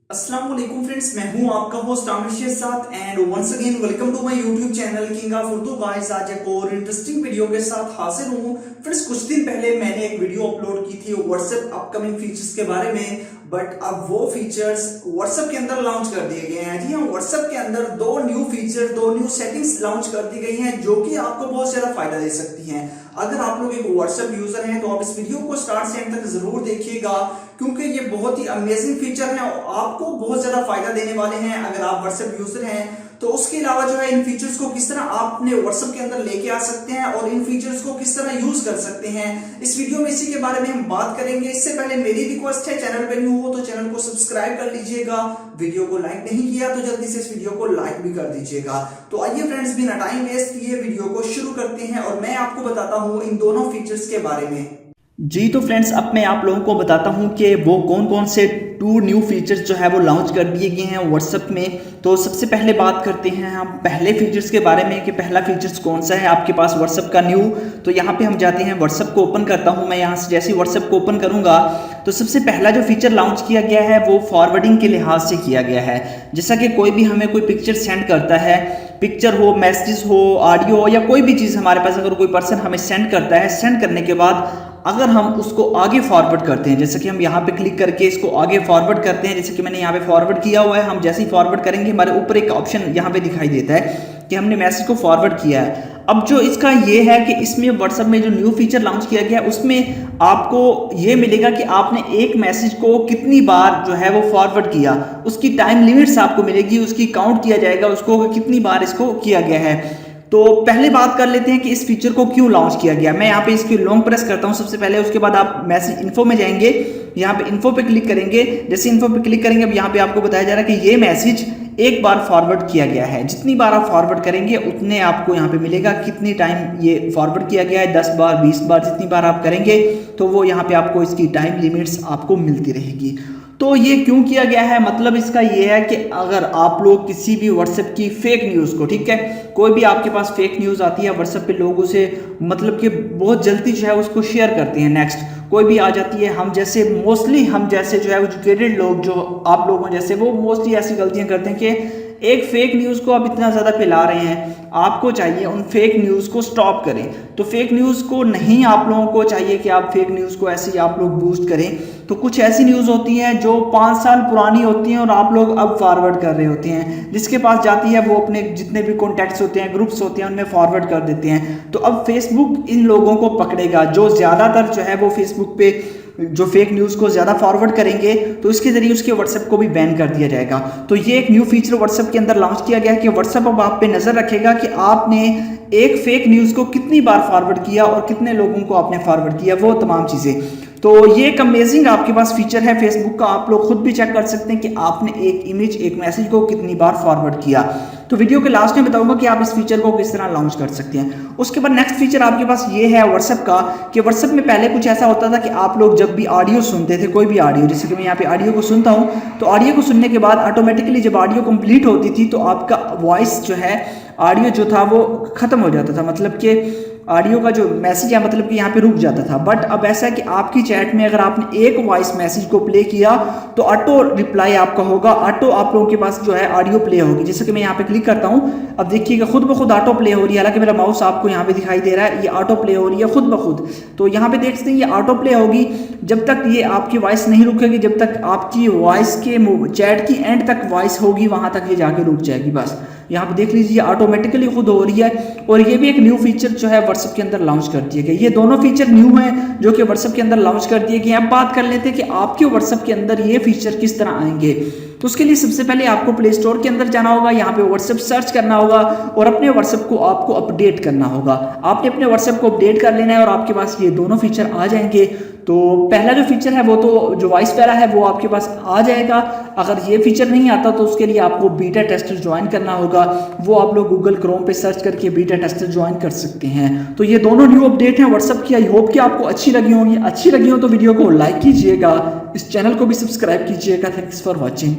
अस्सलाम वालेकुम फ्रेंड्स, मैं हूं आपका होस्ट आमिर शेख साथ and once again welcome to my YouTube channel king of Urdu guys. आज एक और इंटरेस्टिंग वीडियो के साथ हाजिर हूं फ्रेंड्स। कुछ दिन पहले मैंने एक वीडियो अपलोड की थी व्हाट्सएप अपकमिंग फीचर्स के बारे में, बट अब वो फीचर्स व्हाट्सएप के अंदर लॉन्च कर दिए गए हैं। जी हाँ, व्हाट्सएप के अंदर दो न्यू सेटिंग्स लॉन्च कर दी गई हैं जो कि आपको बहुत ज्यादा फायदा दे सकती हैं। अगर आप लोग एक व्हाट्सएप यूजर हैं तो आप इस वीडियो को स्टार्ट से एंड तक जरूर देखिएगा, क्योंकि ये बहुत ही अमेजिंग फीचर है और आपको बहुत ज्यादा फायदा देने वाले हैं अगर आप व्हाट्सएप यूजर हैं। तो उसके अलावा जो है इन फीचर्स को किस तरह आप अपने व्हाट्सएप के अंदर लेके आ सकते हैं और इन फीचर्स को किस तरह यूज कर सकते हैं, इस वीडियो में इसी के बारे में हम बात करेंगे। इससे पहले मेरी रिक्वेस्ट है, चैनल पर न्यू हो तो चैनल को सब्सक्राइब कर लीजिएगा, वीडियो को लाइक नहीं किया तो जल्दी से इस वीडियो को लाइक भी कर दीजिएगा। तो आइए फ्रेंड्स, बिना टाइम वेस्ट किए वीडियो को शुरू करते हैं और मैं आपको बताता हूं इन दोनों फीचर्स के बारे में। जी तो फ्रेंड्स, अब मैं आप लोगों को बताता हूं कि वो कौन कौन से टू न्यू फीचर्स जो है वो लॉन्च कर दिए गए हैं व्हाट्सएप में। तो सबसे पहले बात करते हैं हम पहले फीचर्स के बारे में कि पहला फीचर्स कौन सा है आपके पास व्हाट्सएप का न्यू। तो यहाँ पे हम जाते हैं, व्हाट्सएप को ओपन करता हूँ मैं। यहाँ से जैसे ही व्हाट्सएप को ओपन करूँगा तो सबसे पहला जो फीचर लॉन्च किया गया है वो फॉरवर्डिंग के लिहाज से किया गया है। जैसा कि कोई भी हमें कोई पिक्चर सेंड करता है, पिक्चर हो, मैसेज हो, ऑडियो हो या कोई भी चीज़ हमारे पास अगर कोई पर्सन हमें सेंड करता है, सेंड करने के बाद अगर हम उसको आगे फॉरवर्ड करते हैं, जैसे कि हम यहाँ पे क्लिक करके इसको आगे फॉरवर्ड करते हैं, जैसे कि मैंने यहाँ पे फॉरवर्ड किया हुआ है, हम जैसे ही फॉरवर्ड करेंगे हमारे ऊपर एक ऑप्शन यहाँ पे दिखाई देता है कि हमने मैसेज को फॉरवर्ड किया है। अब जो इसका ये है कि इसमें व्हाट्सएप में जो न्यू फीचर लॉन्च किया गया है उसमें आपको ये मिलेगा कि आपने एक मैसेज को कितनी बार जो है वो फॉरवर्ड किया, उसकी टाइम लिमिट्स आपको मिलेगी, उसकी काउंट किया जाएगा उसको कितनी बार इसको किया गया है। तो पहले बात कर लेते हैं कि इस फीचर को क्यों लॉन्च किया गया। मैं यहाँ पे इसकी लॉन्ग प्रेस करता हूँ सबसे पहले, उसके बाद आप मैसेज इन्फो में जाएंगे, यहाँ पे इन्फो पे क्लिक करेंगे। जैसे इन्फो पे क्लिक करेंगे अब यहाँ पे आपको बताया जा रहा है कि ये मैसेज एक बार फॉरवर्ड किया गया है। जितनी बार आप फॉरवर्ड करेंगे उतने आपको यहाँ पे मिलेगा कितनी टाइम ये फॉरवर्ड किया गया है, 10 बार 20 बार जितनी बार आप करेंगे तो वो यहाँ पे आपको इसकी टाइम लिमिट्स आपको मिलती रहेगी। तो ये क्यों किया गया है, मतलब इसका ये है कि अगर आप लोग किसी भी व्हाट्सएप की फेक न्यूज़ को, ठीक है, कोई भी आपके पास फेक न्यूज़ आती है व्हाट्सएप पे, लोगों से मतलब कि बहुत जल्दी जो है उसको शेयर करते हैं। नेक्स्ट कोई भी आ जाती है, हम जैसे जो है एजुकेटेड लोग, जो आप लोगों जैसे, वो मोस्टली ऐसी गलतियां करते हैं कि एक फेक न्यूज़ को आप इतना ज़्यादा फैला रहे हैं, आपको चाहिए उन फेक न्यूज़ को स्टॉप करें। तो फेक न्यूज़ को नहीं, आप लोगों को चाहिए कि आप फेक न्यूज़ को ऐसे ही आप लोग बूस्ट करें। तो कुछ ऐसी न्यूज़ होती हैं जो 5 साल पुरानी होती हैं और आप लोग अब फॉरवर्ड कर रहे होते हैं, जिसके पास जाती है वो अपने जितने भी कॉन्टैक्ट्स होते हैं, ग्रुप्स होते हैं, उनमें फॉरवर्ड कर देते हैं। तो अब फेसबुक इन लोगों को पकड़ेगा जो ज़्यादातर जो है वो फेसबुक पे जो फेक न्यूज़ को ज़्यादा फॉरवर्ड करेंगे, तो इसके जरिए उसके व्हाट्सएप को भी बैन कर दिया जाएगा। तो ये एक न्यू फीचर व्हाट्सएप के अंदर लॉन्च किया गया है कि व्हाट्सएप अब आप पे नज़र रखेगा कि आपने एक फेक न्यूज़ को कितनी बार फॉरवर्ड किया और कितने लोगों को आपने फॉरवर्ड किया, वो तमाम चीज़ें। तो ये एक अमेजिंग आपके पास फीचर है फेसबुक का, आप लोग खुद भी चेक कर सकते हैं कि आपने एक इमेज, एक मैसेज को कितनी बार फॉरवर्ड किया। तो वीडियो के लास्ट में बताऊंगा कि आप इस फीचर को किस तरह लॉन्च कर सकते हैं। उसके बाद नेक्स्ट फीचर आपके पास ये है व्हाट्सएप का कि व्हाट्सएप में पहले कुछ ऐसा होता था कि आप लोग जब भी ऑडियो सुनते थे, कोई भी ऑडियो, जैसे कि मैं यहाँ पे ऑडियो को सुनता हूँ, तो ऑडियो को सुनने के बाद ऑटोमेटिकली जब ऑडियो कंप्लीट होती थी तो आपका वॉइस जो है, ऑडियो जो था वो खत्म हो जाता था, मतलब कि ऑडियो का जो मैसेज है मतलब कि यहाँ पे रुक जाता था। बट अब ऐसा है कि आपकी चैट में अगर आपने एक वॉइस मैसेज को प्ले किया तो ऑटो रिप्लाई आपका होगा, ऑटो आप लोगों के पास जो है ऑडियो प्ले होगी। जैसे कि मैं यहाँ पे क्लिक करता हूँ, अब देखिएगा खुद ब खुद ऑटो प्ले हो रही है, हालांकि मेरा माउस आपको यहाँ पे दिखाई दे रहा है, ये ऑटो प्ले हो रही है खुद ब खुद। तो यहाँ पे देख सकते हैं ये ऑटो प्ले होगी जब तक ये आपकी वॉइस नहीं रुकेगी, जब तक आपकी वॉइस के चैट की एंड तक वॉइस होगी वहां तक ये जाके रुक जाएगी। बस यहाँ पे देख लीजिए ऑटोमेटिकली खुद हो रही है। और ये भी एक न्यू फीचर जो है व्हाट्सएप के अंदर लॉन्च कर दिए गए। ये दोनों फीचर न्यू हैं जो कि व्हाट्सएप के अंदर लॉन्च कर दिए गए। अब बात कर लेते हैं कि आपके व्हाट्सएप के अंदर ये फीचर किस तरह आएंगे। तो उसके लिए सबसे पहले आपको प्ले स्टोर के अंदर जाना होगा, यहाँ पे व्हाट्सएप सर्च करना होगा और अपने व्हाट्सएप को आपको अपडेट करना होगा। आपने अपने व्हाट्सएप को अपडेट कर लेना है और आपके पास ये दोनों फीचर आ जाएंगे। तो पहला जो फीचर है वो तो जो वॉइस वाला है वो आपके पास आ जाएगा। अगर ये फीचर नहीं आता तो उसके लिए आपको बीटा टेस्टर ज्वाइन करना होगा, वो आप लोग गूगल क्रोम पे सर्च करके बीटा टेस्टर ज्वाइन कर सकते हैं। तो ये दोनों न्यू अपडेट हैं व्हाट्सएप की। आई होप कि आपको अच्छी लगी होंगी। अच्छी लगी हो तो वीडियो को लाइक कीजिएगा, इस चैनल को भी सब्सक्राइब कीजिएगा। Thanks for watching.